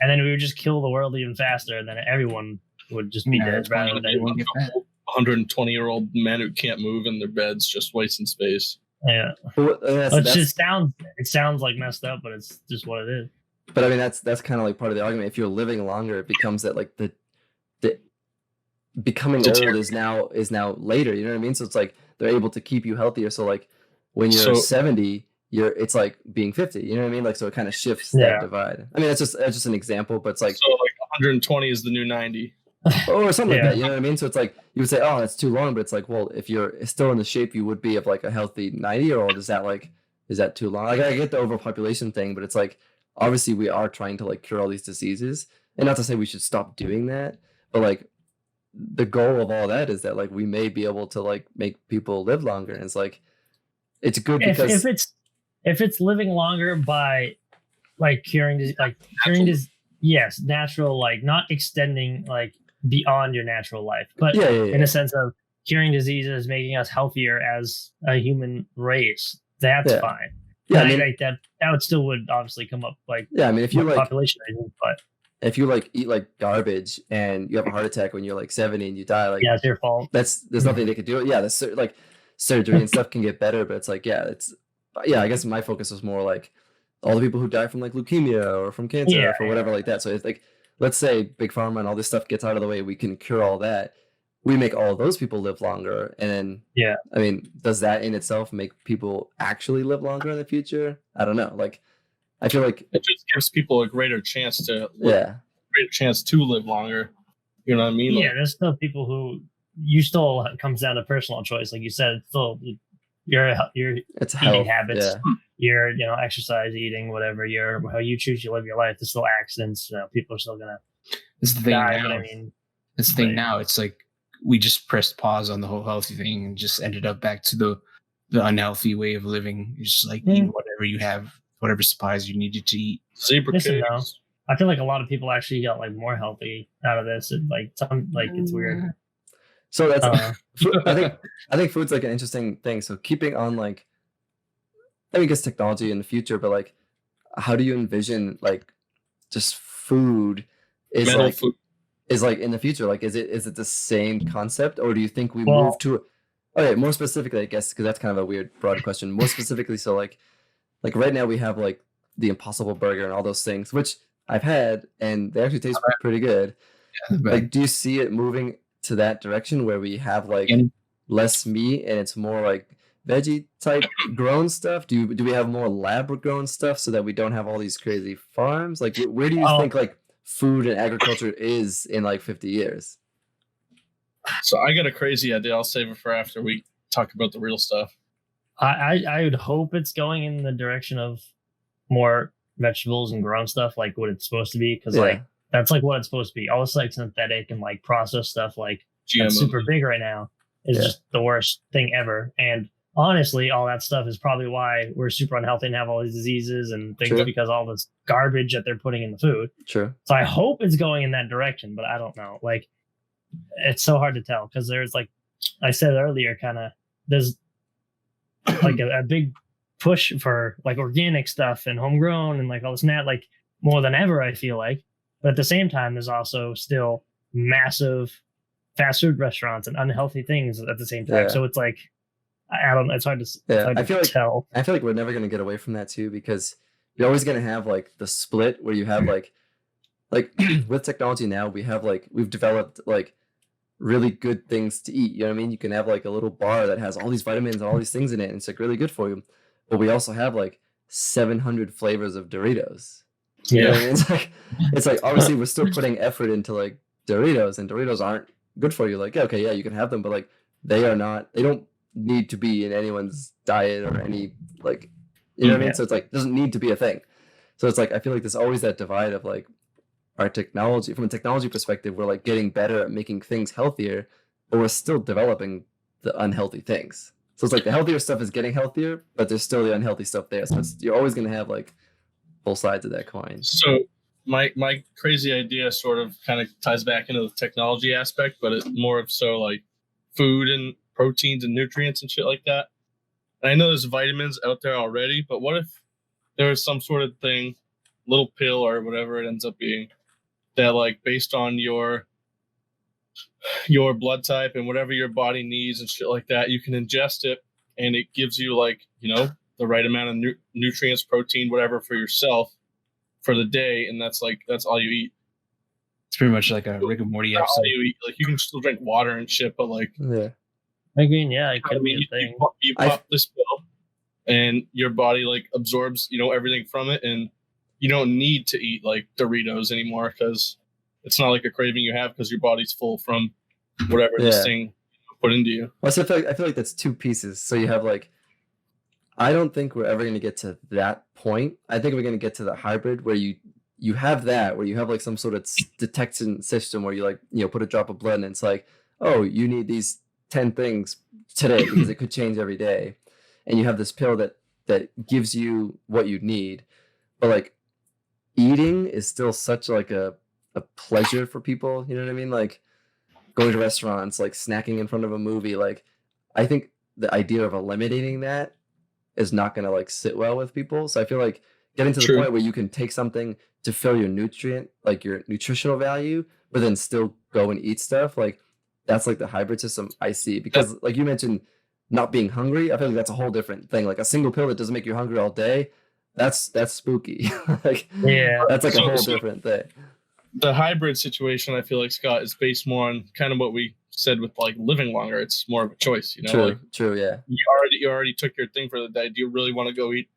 and then we would just kill the world even faster, and then everyone would just be Yeah, dead that's why rather you than don't get fat. 120-year-old men who can't move in their beds, just wasting space. yeah. It sounds like messed up, but it's just what it is. But I mean, that's kind of like part of the argument. If you're living longer, it becomes that like the becoming old Deteriorate. is now later. You know what I mean? So it's like they're able to keep you healthier. So like when you're So- 70, it's like being 50. You know what I mean? Like so it kind of shifts Yeah. that divide. I mean, that's just an example, but it's like So like 120 is the new 90. or something Yeah. like that. You know what I mean? So it's like you would say, oh, that's too long, but it's like, well, if you're still in the shape you would be of like a healthy 90-year-old, is that too long? Like I get the overpopulation thing, but it's like obviously we are trying to like cure all these diseases, and not to say we should stop doing that, but like the goal of all that is that like we may be able to like make people live longer, and it's like it's good because If it's living longer by like curing this, yes, natural, like not extending like beyond your natural life, but yeah. in a sense of curing diseases, making us healthier as a human race, that's Yeah. fine. Yeah, I But mean, like that would still would obviously come up like yeah, I mean, if you like population reasons, but eat like garbage and you have a heart attack when you're like 70 and you die, like yeah, it's your fault. there's nothing they could do. Yeah, like surgery and stuff can get better, but it's like I guess my focus was more like all the people who die from like leukemia or from cancer Yeah, or for whatever like that. So it's like let's say big pharma and all this stuff gets out of the way, we can cure all that. we make all those people live longer, and then Yeah. I mean, does that in itself make people actually live longer in the future? I don't know. Like, I feel like It just gives people a greater chance to live longer. You know what I mean? Yeah, there's still people who you still comes down to personal choice. Like you said, it's still your it's eating health. habits, Yeah, your exercise, eating, whatever, your how you choose to live your life. There's still accidents. People are still gonna That's the thing die. now. But I mean, That's the thing but- now. It's like we just pressed pause on the whole healthy thing and just ended up back to the unhealthy way of living. It's just like eating whatever you have, whatever supplies you needed to eat. Zebra Listen, though, cakes. I feel like a lot of people actually got like more healthy out of this. And like it's weird. so that's Uh, I think food's like an interesting thing. So keeping on like, I mean, I guess technology in the future, but like, how do you envision like just food is Metal like food. is like in the future? Like, is it the same concept, or do you think we Well- move to? Okay, more specifically, I guess, because that's kind of a weird, broad question. More specifically, so like right now we have like the Impossible Burger and all those things, which I've had, and they actually taste pretty good. But Like, do you see it moving to that direction where we have like And- less meat and it's more like veggie type grown stuff? Do we have more lab grown stuff so that we don't have all these crazy farms? Like, where do you Oh. think like food and agriculture is in like 50 years? So I got a crazy idea. I'll save it for after we talk about the real stuff. I would hope it's going in the direction of more vegetables and grown stuff, like what it's supposed to be, because like that's like what it's supposed to be. All this like synthetic and like processed stuff, like that's GMO. super big right now, is Yeah. just the worst thing ever. And honestly, all that stuff is probably why we're super unhealthy and have all these diseases and things True. because all this garbage that they're putting in the food. True. So I hope it's going in that direction, but I don't know. Like, it's so hard to tell because there's like I said earlier, kind of there's like a big push for like organic stuff and homegrown and like all this like more than ever, I feel like. But at the same time, there's also still massive fast food restaurants and unhealthy things at the same time. Yeah. So it's like I don't know. It's hard to Yeah, hard I to feel like tell. we're never gonna get away from that too, because you're always gonna have like the split where you have like with technology now we've developed like really good things to eat. You know what I mean? You can have like a little bar that has all these vitamins and all these things in it, and it's like really good for you. But we also have like 700 flavors of Doritos. You know what I mean? It's like obviously we're still putting effort into like Doritos, and Doritos aren't good for you. Like, okay, yeah, you can have them, but like they don't need to be in anyone's diet or any like, you know what I mean? So it's like it doesn't need to be a thing. So it's like I feel like there's always that divide of like our technology, from a technology perspective, we're like getting better at making things healthier, but we're still developing the unhealthy things. So it's like the healthier stuff is getting healthier, but there's still the unhealthy stuff there. So you're always going to have like both sides of that coin. So my crazy idea sort of kind of ties back into the technology aspect, but it's more of so like food and proteins and nutrients and shit like that. And I know there's vitamins out there already, but what if there was some sort of thing, little pill or whatever it ends up being, that like based on your blood type and whatever your body needs and shit like that, you can ingest it and it gives you like, you know, the right amount of nutrients, protein, whatever for yourself for the day, and that's all you eat. it's pretty much like a Rick and Morty That's all episode. you eat. Like you can still drink water and shit, but like Yeah. I mean, yeah, it I could mean, be a thing. you pop this pill, and your body like absorbs, you know, everything from it, and you don't need to eat like Doritos anymore because it's not like a craving you have because your body's full from whatever Yeah. this thing put into you. Well, so I feel like that's two pieces. So you have like, I don't think we're ever going to get to that point. I think we're going to get to the hybrid where you have that, where you have like some sort of detection system where you like, you know, put a drop of blood and it's like, oh, you need these 10 things today because it could change every day. And you have this pill that gives you what you need. But like eating is still such like a pleasure for people. You know what I mean? Like going to restaurants, like snacking in front of a movie. Like I think the idea of eliminating that is not going to like sit well with people. So I feel like getting to the True. point where you can take something to fill your like your nutritional value, but then still go and eat stuff, like that's like the hybrid system I see. Because like you mentioned, not being hungry, I feel like that's a whole different thing. Like a single pill that doesn't make you hungry all day, that's spooky. Like Yeah. that's like a So- whole so- different thing. The hybrid situation, I feel like, Scott, is based more on kind of what we said with like living longer, it's more of a choice. You know, True, like true, yeah. you already took your thing for the day. Do you really want to go eat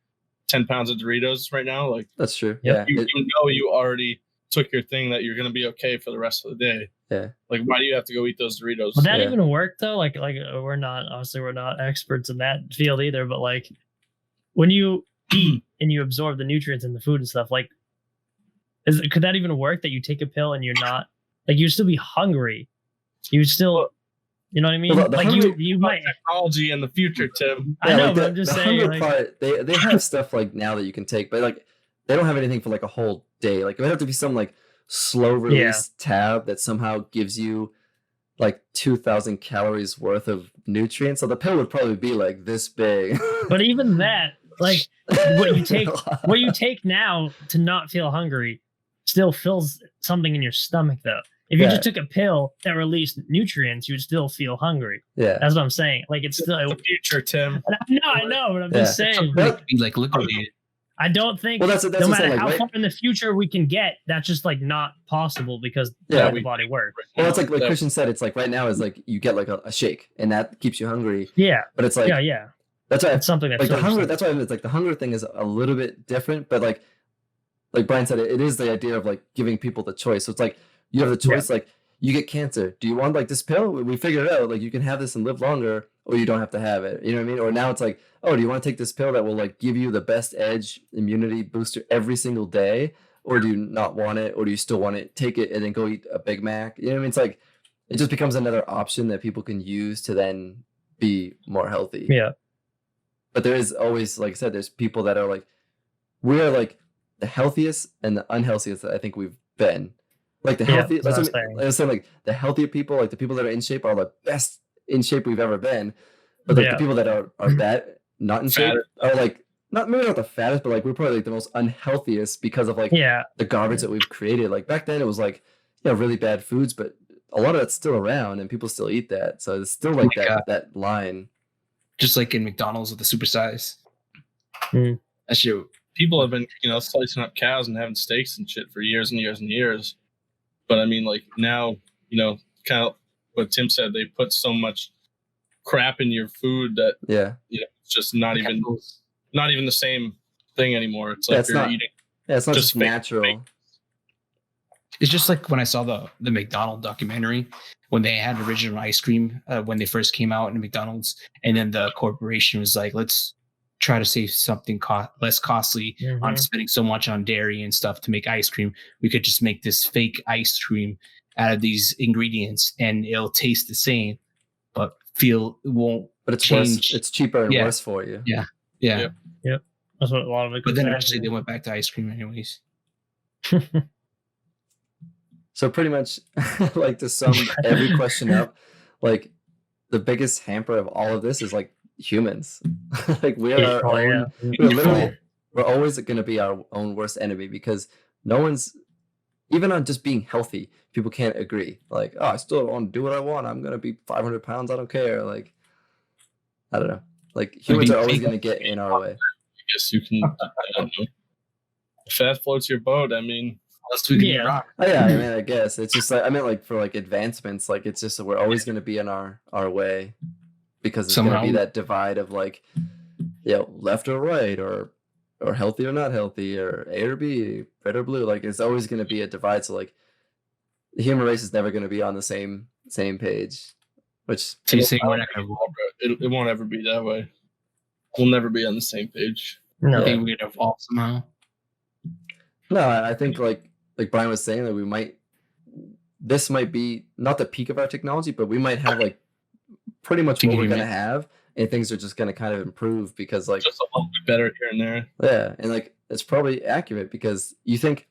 10 pounds of Doritos right now? Like That's true. Yep. Yeah. you know you already took your thing that you're gonna be okay for the rest of the day. Yeah. Like why do you have to go eat those Doritos? Would that Yeah. even work though? Like we're not experts in that field either, but like when you eat and you absorb the nutrients in the food and stuff, like could that even work that you take a pill and you're not like you'd still be hungry? You would still, you know what I mean? Well, the like hungry- you might. Technology in the future, Tim. I know, like but I'm just the saying. hunger Like, part, they have stuff like now that you can take, but like they don't have anything for like a whole day. Like it would have to be some like slow release tab that somehow gives you like 2,000 calories worth of nutrients. So the pill would probably be like this big. but even that, like what you take, A lot. what you take now to not feel hungry, still fills something in your stomach though. If you Yeah. just took a pill that released nutrients, you would still feel hungry. Yeah. That's what I'm saying. Like it's still. The future, Tim. I know, but I'm just saying. Something that could be like liquidated. I don't think. Well, that's no what I'm matter saying. Like, how right- far in the future we can get, that's just like not possible because Yeah, the way we- the body works. Well, it's like That- Christian said. It's like right now is like you get like a shake and that keeps you hungry. Yeah, But it's like yeah. that's why It's something that like the fills hunger. you. That's why it's like the hunger thing is a little bit different. But like Brian said, it is the idea of like giving people the choice. So it's like you have the choice. Like you get cancer. Do you want like this pill? We figured it out. Like you can have this and live longer, or you don't have to have it. You know what I mean? Or now it's like, oh, do you want to take this pill that will like give you the best edge immunity booster every single day, or do you not want it, or do you still want it? Take it and then go eat a Big Mac. You know what I mean? It's like it just becomes another option that people can use to then be more healthy. Yeah, But there is always, like I said, there's people that are like, we are like the healthiest and the unhealthiest that I think we've been. Like the Yeah, healthy, that's that's what I'm what saying. I was saying, like the healthier people, like the people that are in shape are the best in shape we've ever been. But like Yeah. the people that are bad, not in shape, Fatter. are like not maybe not the fattest, but like we're probably like the most unhealthiest because of like yeah. the garbage that we've created. Like back then, it was like really bad foods, but a lot of that's still around and people still eat that. So it's still like Like, that line. Just like in McDonald's with the supersize. Mm. That shit. People have been, slicing up cows and having steaks and shit for years and years and years. But I mean, like now, kind of what Tim said, they put so much crap in your food that Yeah. it's just not even the same thing anymore. It's Yeah, like it's you're not- eating. Yeah, it's not Just just fake- natural. It's just like when I saw the McDonald documentary when they had original ice cream when they first came out in McDonald's, and then the corporation was like, let's try to save something less costly on Mhm. spending so much on dairy and stuff to make ice cream. We could just make this fake ice cream out of these ingredients, and it'll taste the same, but it won't. But it's worse. change. It's cheaper and Yeah. worse for you. Yeah. Yep. That's what a lot of it. But then comes down eventually to. they went back to ice cream anyways. So pretty much, like to sum every question up, like the biggest hamper of all of this is like humans. Like we are Yeah, our oh, own. yeah. We're literally we're always going to be our own worst enemy because no one's even on just being healthy. People can't agree. Like, oh, I still want to do what I want. I'm gonna be 500 pounds. I don't care. Like, I don't know. Like humans are always going to get in our way. I guess you can. I don't know. If that floats your boat, I mean, Unless we can Yeah. eat rock. Oh, yeah, I mean, I guess it's just like I meant like for like advancements, like it's just that we're always going to be in our way because it's going to Somehow. be that divide of like, left or right, or healthy or not healthy, or A or B, red or blue. Like it's always going to be a divide. So like, the human race is never going to be on the same page, which So you say we're not going to it won't ever be that way. We'll never be on the same page. No. Yeah. think we're going to evolve somehow. no, I think like Brian was saying, like this might be not the peak of our technology, but we might have like pretty much Think what of we're your gonna have, and things are just gonna kind of improve because like Just a little bit better here and there. yeah, and like it's probably accurate because you think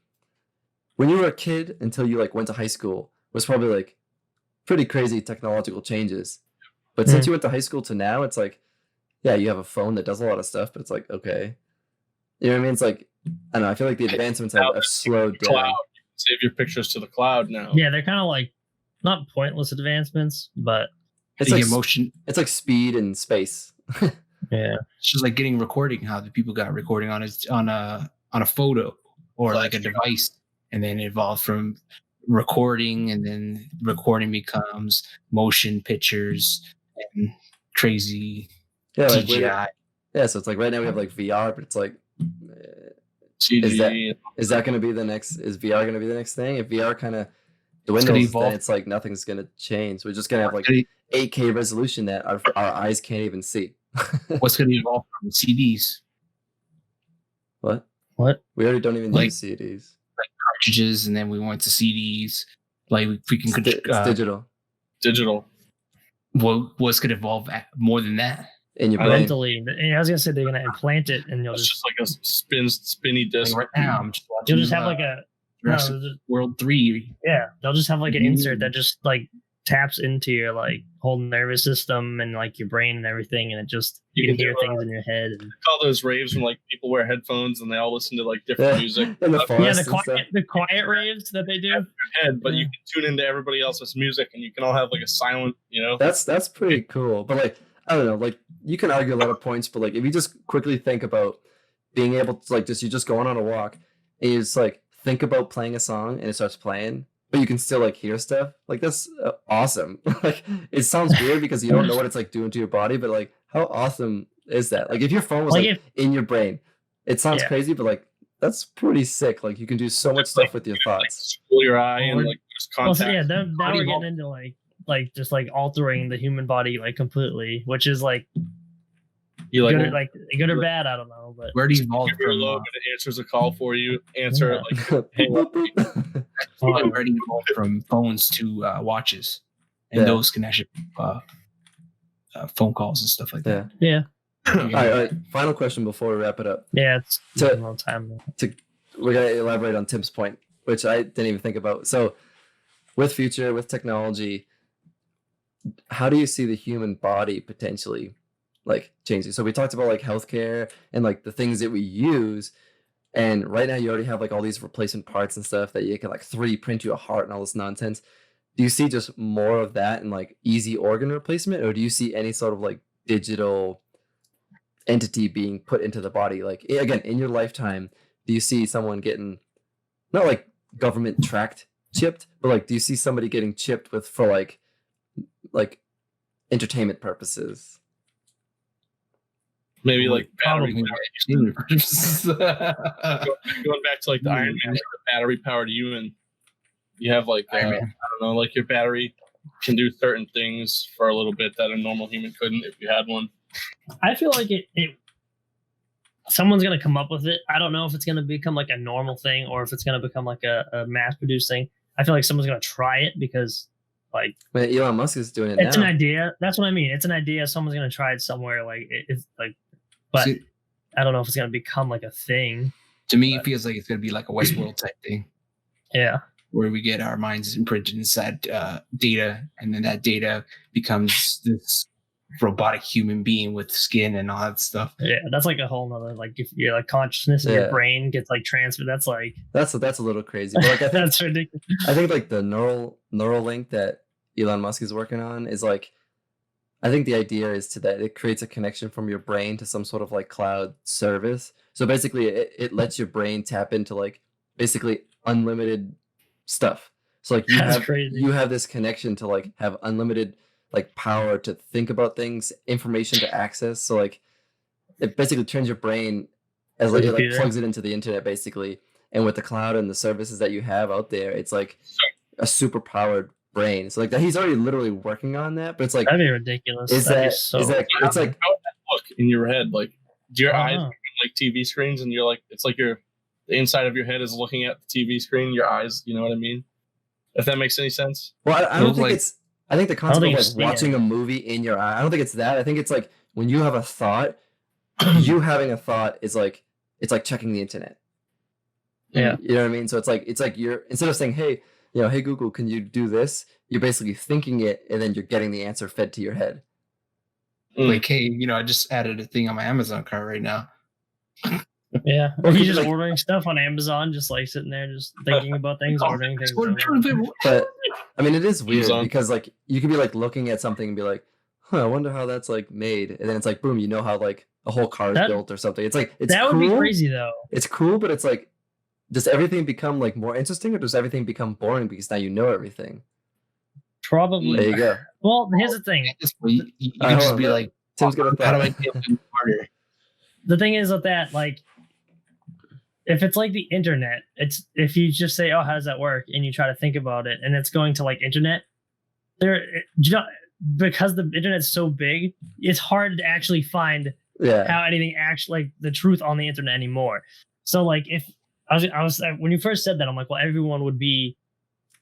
when you were a kid until you like went to high school was probably like pretty crazy technological changes, but since Mhm. you went to high school to now, it's like yeah, you have a phone that does a lot of stuff, but it's like okay, you know what I mean? It's like I don't know. I feel like the advancements have slowed down. Cloud. You can save your pictures to the cloud now. Yeah, they're kind of like not pointless advancements, but It's The like emotion. it's like speed and space. yeah. It's just like getting recording. How the people got recording on a photo or like a device, and then it evolved from recording, and then recording becomes motion pictures and crazy Yeah, like CGI. yeah. So it's like right now we have like VR, but it's like, CG. is that going to be the next? Is VR going to be the next thing? If VR kind of It's gonna dwindles, evolve. then it's like nothing's going to change. We're just going to have like What's 8K resolution that our eyes can't even see. going to evolve from CDs, What? What? We already don't even Like- use CDs. cartridges, and then we went to CDs. Like we can, It's digital Digital. what's going to evolve more than that? in your I brain. Mentally, and I was gonna say they're gonna implant it, and you'll It's just just like a spinny disc. Like right now, I'm just watching. you'll just have like a no, Jurassic World 3. yeah. They'll just have like an insert that just like taps into your like whole nervous system and like your brain and everything, and it just You you can can hear do, things in your head. And, All those raves when like people wear headphones and they all listen to like different Yeah, music in the up forest yeah, and stuff. the quiet raves that they do. your head, but you Yeah. can tune into everybody else's music and you can all have like a silent, That's pretty cool. But like, I don't know, like you can argue a lot of points, but like if you just quickly think about being able to like you're just going on a walk and you just like think about playing a song and it starts playing, but you can still like hear stuff. Like that's awesome. Like it sounds weird because you don't know what it's like doing to your body, but like how awesome is that? Like if your phone was Like like in your brain, it sounds Yeah. crazy, but like that's pretty sick. Like you can do so much stuff with your like thoughts. school your eye and Or- like just Well, contact. so yeah, now Body we're wall- getting into like just like altering the human body like completely, which is like you like, good or bad. I don't know, but Where do you evolve give your from? logo and it answers a call for you. Answer it like hey, Boop, boop. Where do you evolve from phones to watches, and Yeah. those can actually phone calls and stuff like that. yeah, All right. Final question before we wrap it up. yeah, it's So- a long time. We're gonna elaborate on Tim's point, which I didn't even think about. So, with future, with technology, how do you see the human body potentially like changing? So we talked about like healthcare and like the things that we use, and right now you already have like all these replacement parts and stuff that you can like 3D print you a heart and all this nonsense. Do you see just more of that and like easy organ replacement, or do you see any sort of like digital entity being put into the body? Like again, in your lifetime, do you see someone getting not like government tracked chipped, but like do you see somebody getting chipped with for like entertainment purposes? maybe like battery. Probably. Going back to like the Iron Man, like the battery powered human. You have like Iron Man. I don't know, like your battery can do certain things for a little bit that a normal human couldn't if you had one. I feel like it someone's gonna come up with it. I don't know if it's gonna become like a normal thing or if it's gonna become like a mass produced thing. I feel like someone's gonna try it because like I mean, Elon Musk is doing it it's now. an idea. That's what I mean. It's an idea. Someone's gonna try it somewhere. Like it's like, but See, I don't know if it's gonna become like a thing. to me, it feels like it's going to be like a Westworld type thing, Yeah. where we get our minds imprinted inside data, and then that data becomes this robotic human being with skin and all that stuff. Yeah, that's like a whole nother like if your like consciousness in Yeah. your brain gets like transferred. That's like That's a little crazy. But like I think that's ridiculous. I think like the neural link that Elon Musk is working on is like, I think the idea is to that it creates a connection from your brain to some sort of like cloud service. So basically it lets your brain tap into like basically unlimited stuff. So like That's crazy. you have this connection to like have unlimited like power to think about things, information to access. So like it basically turns your brain as like it like Computer. plugs it into the internet basically. And with the cloud and the services that you have out there, it's like a super powered brain. So like that he's already literally working on that, but it's like That'd be ridiculous. is That'd be that so is that it's like How would that look in your head? Like, do your I eyes don't know. become like TV screens, and you're like, it's like the inside of your head is looking at the TV screen. Your eyes, you know what I mean? If that makes any sense. well, I don't Feels think like- it's I think the concept think of it's like watching a movie in your eye. I don't think it's that. I think it's like when you have a thought, you having a thought is like it's like checking the internet. Yeah. You know what I mean? So it's like you're instead of saying, hey, hey Google, can you do this? You're basically thinking it and then you're getting the answer fed to your head. Mm. Like, hey, I just added a thing on my Amazon cart right now. Yeah. Or Or could he's you, just like- ordering stuff on Amazon, just like sitting there, just thinking about things, ordering things. But I mean, it is weird Amazon. because like you could be like looking at something and be like, I wonder how that's like made, and then it's like, boom, you know how like a whole car is That- built or something. It's like it's That would cool. be crazy though. It's cool, but it's like does everything become like more interesting, or does everything become boring because now you know everything? Probably. There you go. Well, here's the thing. At this point, you Hold can just on. be like, Tim's got a how do I thought. get smarter? The thing is with that, like, if it's like the internet, it's if you just say, "Oh, how does that work?" and you try to think about it, and it's going to like internet, because the internet's so big, it's hard to actually find Yeah. how anything actually like the truth on the internet anymore. So like if I was when you first said that, I'm like, well, everyone would be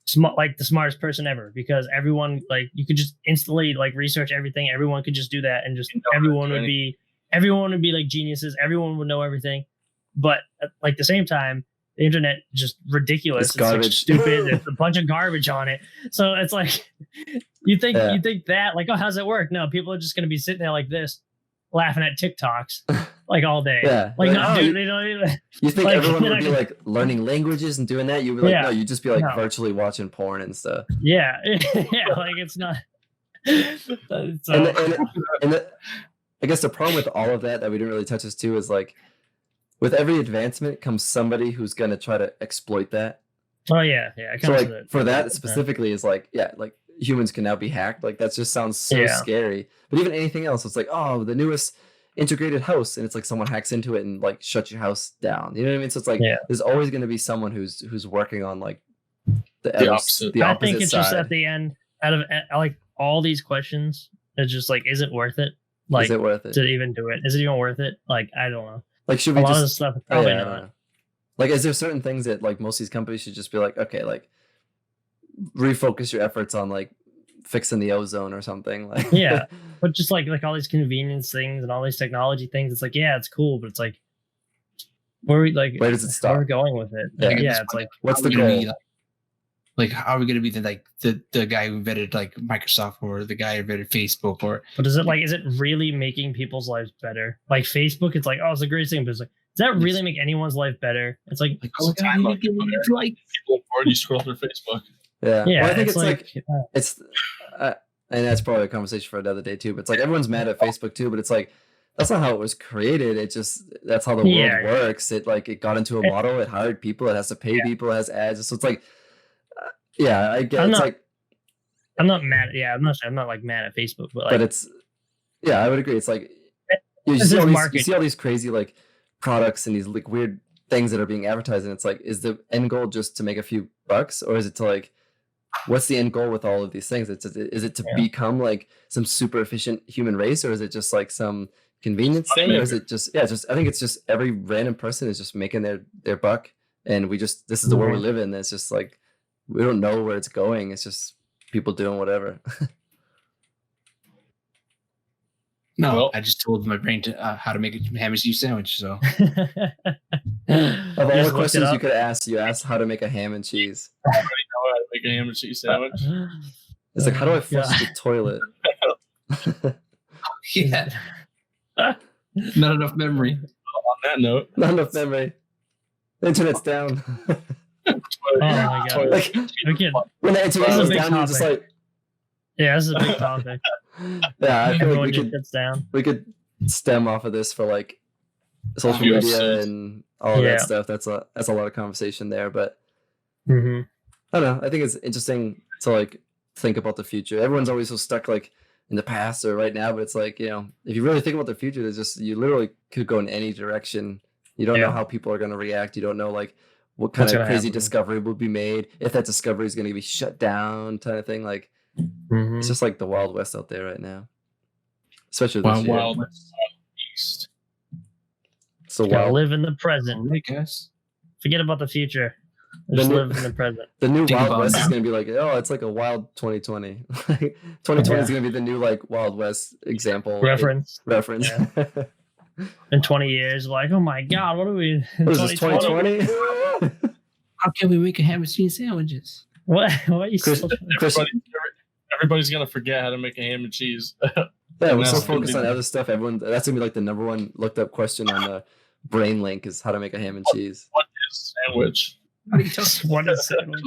smart, like the smartest person ever, because everyone like you could just instantly like research everything. Everyone could just do that, and just everyone would be like geniuses. Everyone would know everything. But at like the same time, the internet just ridiculous. It's It's like garbage. stupid. It's a bunch of garbage on it. So it's like you think that like, oh, how's it work? No, people are just gonna be sitting there like this, laughing at TikToks like all day. Yeah. Like, no, oh, dude, they don't even. you think like, everyone you're would not be gonna- like learning languages and doing that? You'd be like, Yeah. no, you'd just be like No. virtually watching porn and stuff. Yeah, yeah, like it's not. So, I guess the problem with all of that we didn't really touch this too is like, with every advancement comes somebody who's gonna try to exploit that. oh yeah, yeah. It So comes like to it. for that specifically is like, yeah, like humans can now be hacked. Like that just sounds so Yeah. scary. But even anything else, it's like, oh, the newest integrated house, and it's like someone hacks into it and like shuts your house down. You know what I mean? So it's like Yeah. there's always going to be someone who's working on like the opposite. the I opposite think it's side. just at the end, out of like all these questions, it's just like, is it worth it? Like, is it worth it? to even do it? Is it even worth it? Like, I don't know. Like, should A we lot of just? the stuff is Oh, probably yeah, I don't not. know. Like, is there certain things that like most of these companies should just be like, okay, like refocus your efforts on like fixing the ozone or something? Like, Yeah. But just like all these convenience things and all these technology things, it's like, yeah, it's cool, but it's like, where Where does it Where are we stop? going with it? Yeah. Yeah, it's like, What's How the are we gonna goal? be, like, how are we going to be the guy who invented like Microsoft, or the guy who invented Facebook, or but is it really making people's lives better? Like Facebook, it's like, oh, it's the greatest thing, but it's like, does that really make anyone's life better? It's like, oh my God, time you on can people get like People bored, you scroll through Facebook. Yeah. yeah, Well, I think it's like, it's and that's probably a conversation for another day too. But it's like everyone's mad at Facebook too. But it's like that's not how it was created. It just that's how the world Yeah. works. It got into a model. It hired people. It has to pay people. It has ads. So it's like, yeah, I get. I'm It's not- like, I'm not mad. Yeah, I'm not like mad at Facebook, but like, but it's yeah, I would agree. It's like you It's see all just these, you marketing. see all these crazy like products and these like weird things that are being advertised, and it's like, is the end goal just to make a few bucks, or is it to like, what's the end goal with all of these things? Is it to Yeah. become like some super efficient human race, or is it just like some convenience Money thing, or is maker. it just I think it's just every random person is just making their buck, and this is the world we Mhm. live in. It's just like we don't know where it's going. It's just people doing whatever. no. Well- I just told my brain to how to make a ham and cheese sandwich. So Of all the questions you could ask, you asked how to make a ham and cheese. Know how to make a ham and cheese sandwich. It's like, how do I Oh, flush God. the toilet? yeah, not enough memory. On that note, Not enough memory. The internet's down. Oh my God. Like We can, when the This internet is a goes big down, you're just like, yeah, this is a big topic. yeah. I feel like Everyone we just could sits down. stem off of this for like social Yeah. media and all of Yeah. that stuff. That's a lot of conversation there. But Mm-hmm. I don't know. I think it's interesting to like think about the future. Everyone's always so stuck like in the past or right now, but it's like, if you really think about the future, there's just you literally could go in any direction. You don't know Yeah. how people are going to react. You don't know like what kind What's of gonna crazy happen. discovery will be made, if that discovery is going to be shut down, kind of thing. Like Mm-hmm. it's just like the Wild West out there right now, especially this Wild, year. wild east. So Gotta wild. live in the All present. right, guys. Forget about the future. The Just new- live in the present. The new Think Wild about West it. is going to be like, oh, it's like a wild 2020. 2020 is going to be the new like Wild West example like, Reference reference. in 20 years, like, oh my God, what are we? in What is this 2020? How can we make a ham and cheese sandwiches? What? What are you Chris- still? Chris- Everybody's gonna forget how to make a ham and cheese. Yeah, we're No. so focused on other stuff. Everyone, that's gonna be like the number one looked up question on the brain link is how to make a ham and cheese. What is sandwich? What are you talking What is sandwich?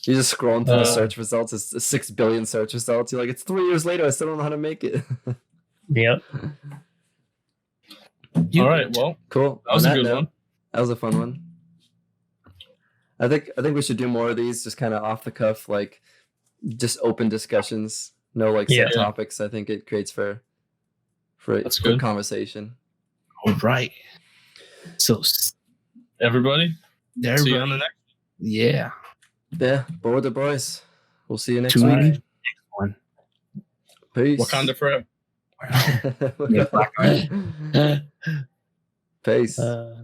You just scrolling through the Uh, search results. It's 6 billion search results. You're like, it's 3 years later. I still don't know how to make it. Yep. You- All right, well, Cool. that was On a good note, one. That was a fun one. I think we should do more of these, just kind of off the cuff, like just open discussions. No like set Yeah. topics. I think it creates for That's for good. conversation. All right. So Everybody, there. see you on the next. Yeah. Yeah, board the boys. We'll see you next Tune week. in. One. Peace. Wakanda forever. Yeah, Black Peace. Uh,